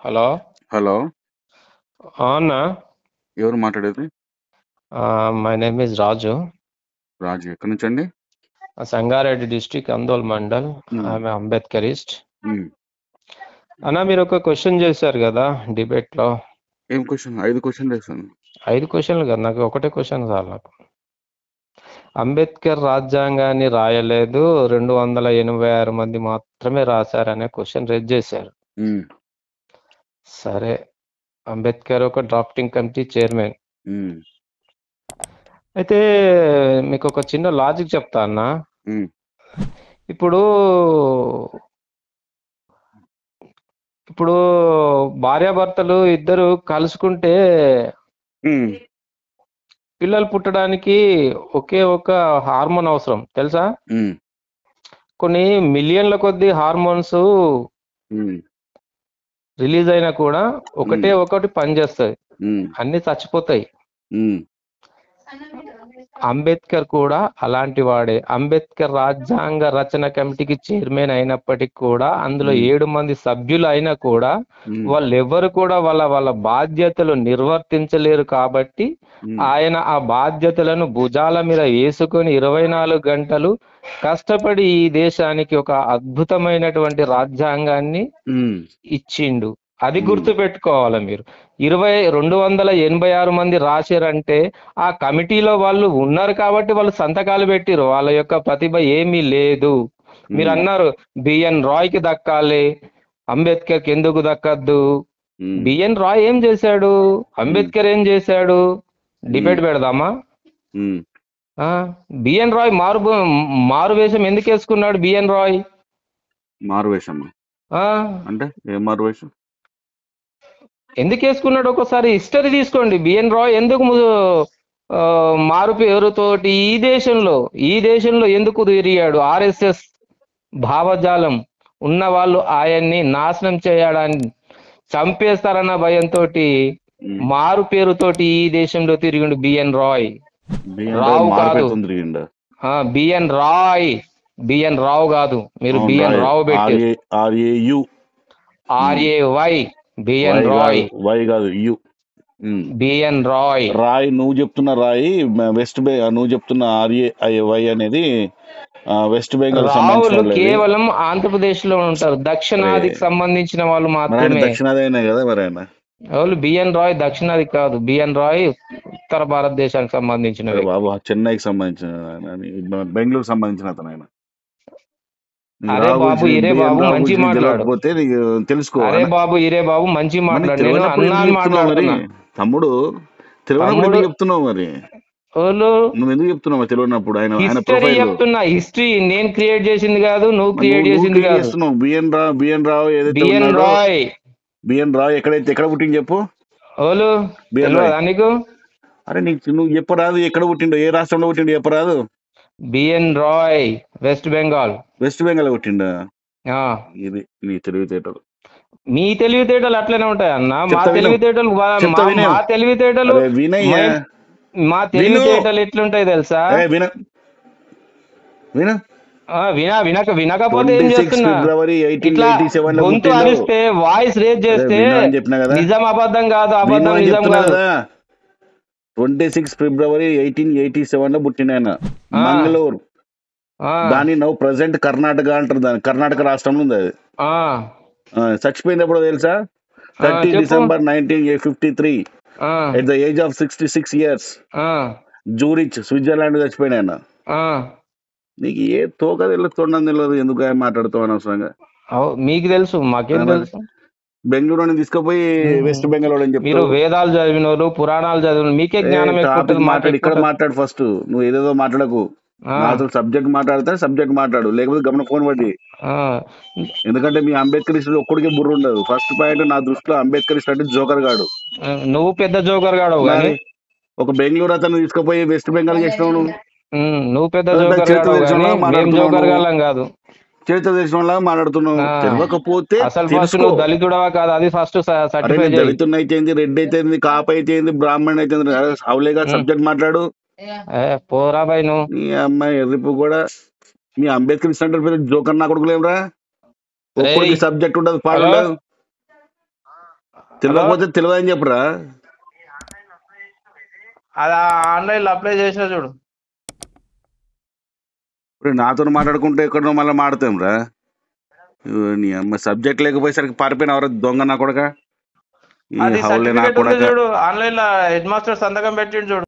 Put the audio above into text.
Hello. Hello. అన్నా. ఎవరు మాట్లాడేది? మై నేమ్ ఇస్ రాజు. రాజు ఎక్కడి నుంచి అండి? సంగారెడ్డి డిస్టిక్ అందోల్ మండల్. ఆమె అంబేద్కరిస్ట్. ఉమ్. అన్నా, మీరు ఒక క్వశ్చన్ చేశారు కదా డిబేట్ లో. ఏం క్వశ్చన్? 5 క్వశ్చన్లు వేసాను. 5 క్వశ్చన్లు కదా, నాకు ఒకటే క్వశ్చన్ చాలు. నాకు అంబేద్కర్ రాజ్యాంగాన్ని రాయలేదు, 286 మంది మాత్రమే రాశారనే క్వశ్చన్ రేజ్ చేశారు. ఉమ్. సరే, అంబేద్కర్ ఒక డ్రాఫ్టింగ్ కమిటీ చైర్మన్. ఉమ్. అయితే మీకు ఒక చిన్న లాజిక్ చెప్తా అన్నా. ఉమ్. ఇప్పుడు ఇప్పుడు భార్యాభర్తలు ఇద్దరు కలుసుకుంటే ఉమ్. పిల్లలు పుట్టడానికి ఒకే ఒక హార్మోన్ అవసరం, తెలుసా? ఉమ్. కొన్ని మిలియన్ల కొద్ది హార్మోన్స్ ఉమ్. రిలీజ్ అయినా కూడా ఒకటే ఒకటి పనిచేస్తుంది, ఉమ్. అన్ని చచ్చిపోతాయి. ఉమ్. అంబేద్కర్ కూడా అలాంటి వాడే. అంబేద్కర్ రాజ్యాంగ రచన కమిటీకి చైర్మన్ అయినప్పటికీ కూడా అందులో 7 మంది సభ్యులు అయినా కూడా వాళ్ళెవ్వరు కూడా వాళ్ళ వాళ్ళ బాధ్యతలు నిర్వర్తించలేరు. కాబట్టి ఆయన ఆ బాధ్యతలను భుజాల మీద వేసుకొని 24 గంటలు కష్టపడి ఈ దేశానికి ఒక అద్భుతమైనటువంటి రాజ్యాంగాన్ని ఇచ్చిండు. అది గుర్తు పెట్టుకోవాలి మీరు. 286 మంది రాశారంటే ఆ కమిటీలో వాళ్ళు ఉన్నారు కాబట్టి వాళ్ళు సంతకాలు పెట్టిరు. వాళ్ళ యొక్క ప్రతిభ ఏమీ లేదు. మీరు అన్నారు బిఎన్ రాయ్కి దక్కాలి, అంబేద్కర్కి ఎందుకు దక్కద్దు? బిఎన్ రాయ్ ఏం చేశాడు, అంబేద్కర్ ఏం చేశాడు? డిబేట్ పెడదామా? బిఎన్ రాయ్ మారు వేషం ఎందుకు వేసుకున్నాడు? బిఎన్ రాయ్ మారు వేషం అంటే ఏం మారు వేషం ఎందుకు వేసుకున్నాడు? ఒకసారి హిస్టరీ తీసుకోండి. బిఎన్ రాయ్ ఎందుకు మారు పేరుతోటి ఈ దేశంలో ఎందుకు తిరిగాడు? ఆర్ఎస్ఎస్ భావజాలం ఉన్న వాళ్ళు ఆయన్ని నాశనం చేయడానికి చంపేస్తారన్న భయంతో మారు పేరుతోటి ఈ దేశంలో తిరిగిండు బిఎన్ రాయ్. రావు కాదు, బిఎన్ రాయ్. బిఎన్ రావు కాదు, మీరు బిఎన్ రావు పెట్టి RAY. బిఎన్ రాయ్, వై కాదు, యు. బిఎన్ రాయ్. రాయ్ నువ్వు చెప్తున్న రాయ్ వెస్ట్ నువ్వు చెప్తున్న RAY అనేది వెస్ట్ బెంగాల్ రావులు కేవలం ఆంధ్రప్రదేశ్ లో ఉంటారు, దక్షిణాదికి సంబంధించిన వాళ్ళు మాత్రమే. దక్షిణాది అయినా కదా మరి ఆయన. వాళ్ళు బిఎన్ రాయ్ దక్షిణాది కాదు, బిఎన్ రాయ్ ఉత్తర భారతదేశానికి సంబంధించిన బాబు, చెన్నైకి సంబంధించిన, బెంగళూరు సంబంధించిన అతను ఆయన. అరే బాబు, ఇరే బాబు మంచి మాట్లాడు. తెలుసుకో. అరే బాబు, ఇరే బాబు మంచి మాట్లాడు. నేను అన్నాను మాట్లాడుతున్నా. తమ్ముడు తెలియనప్పుడు చెప్తున్నావు మరి. నువ్వు ఎందుకు చెప్తున్నావు తెలియనప్పుడు? ఆయన హిస్టరీ చెప్తున్నా, హిస్టరీ నేను క్రియేట్ చేసింది కాదు, నువ్వు క్రియేట్ చేసింది కాదు. బిఎన్ రావు బిఎన్ రావు ఎక్కడ పుట్టింది చెప్పు. నీకు అరే నువ్వు చెప్పరాదు ఎక్కడ పుట్టిండో, ఏ రాష్ట్రంలో పుట్టిండో చెప్పరాదు. B N Roy west Bengal పుట్టిండా? ఇది నీ తెలివితేటలు. మీ తెలివితేటలు అట్లనే ఉంటాయి అన్న. మా తెలివితేటలు మా తెలివితేటలు ఎట్లుంటాయి తెలుసా? వినకపోతే ఏం చేస్తున్నా? ఇట్లా గొంతు అరిస్తే, వాయిస్ రేజ్ చేస్తే నిజం అబద్ధం కాదు, అబద్ధం నిజం కాదు. 26 ఫిబ్రవరి 1887 పుట్టిన ఆయన, మంగళూరు. దాని నవ్వు ప్రజెంట్ కర్ణాటక అంటారు. దాని కర్ణాటక రాష్ట్రంలో ఉంది అది. చచ్చిపోయింది ఎప్పుడో తెలుసా? 30 December 1953 at the age of 66 years. Zurich, Switzerland చచ్చిపోయిన ఆయన. నీకు ఏ తోక తెలుస్తుండని తెలియదు, ఎందుకు మాట్లాడుతావు అనవసరంగా. మీకు తెలుసు, మాకేం తెలుసు. బెంగళూరు తీసుకుపోయి వెస్ట్ బెంగాల్ అని చెప్పి మీరు వేదాలు చదివినోరు, పురాణాలు చదివిన, మీకే జ్ఞానం మాట్లాడు. ఇక్కడ మాట్లాడు ఫస్ట్. నువ్వు ఏదేదో మాట్లాడకు. అసలు సబ్జెక్ట్ మాట్లాడితే సబ్జెక్ట్ మాట్లాడు, లేకపోతే గమన ఫోన్ పట్టి. ఎందుకంటే మీ అంబేద్కరిస్టులు ఒక్కడికి బుర్ర ఉండదు. ఫస్ట్ పాయింట్, నా దృష్టిలో అంబేద్కరిస్ట్ అంటే జోకర్ గాడు. నువ్వు పెద్ద జోకర్ గాడు. ఒక బెంగళూరు అతను తీసుకుపోయి వెస్ట్ బెంగాల్ చేసినావు నువ్వు పెద్ద జోకర్ కాదు. చరిత్ర తెలిసిన వాళ్ళ మాట్లాడుతున్నావు. తెలియకపోతే దళితుడవా కాదు, అది ఫస్ట్ సర్టిఫికేట్. దళితుడు అయితే రెడ్డి అయితే కాపు అయితే బ్రాహ్మణ్ అయితే అవులేగా సబ్జెక్ట్ మాట్లాడు. పోరా బాయ్ నువ్వు. నీ అమ్మాయి ఎర్రిపు కూడా. మీ అంబేద్కర్ సెంటర్ పేరు జోకర్ నా కొడుకులేమరా? ఒక్కడికి సబ్జెక్ట్ ఉండదు, పాడు ఉండదు. తెలియకపోతే తెలియదని చెప్పురా. అది ఆన్లైన్ లో అప్లై చేసిన చూడు. ఇప్పుడు నాతో మాట్లాడుకుంటే ఎక్కడో మళ్ళీ మాడతాం రా. నీ అమ్మ సబ్జెక్ట్ లేకపోయేసరికి పారిపోయిన ఎవరో దొంగ నా కొడక. ఈ అది హౌలే నా సర్టిఫికేట్ ఉంది కొడక. చూడు, ఆన్లైన్ లో హెడ్ మాస్టర్ సంతకం పెట్టిండు చూడు.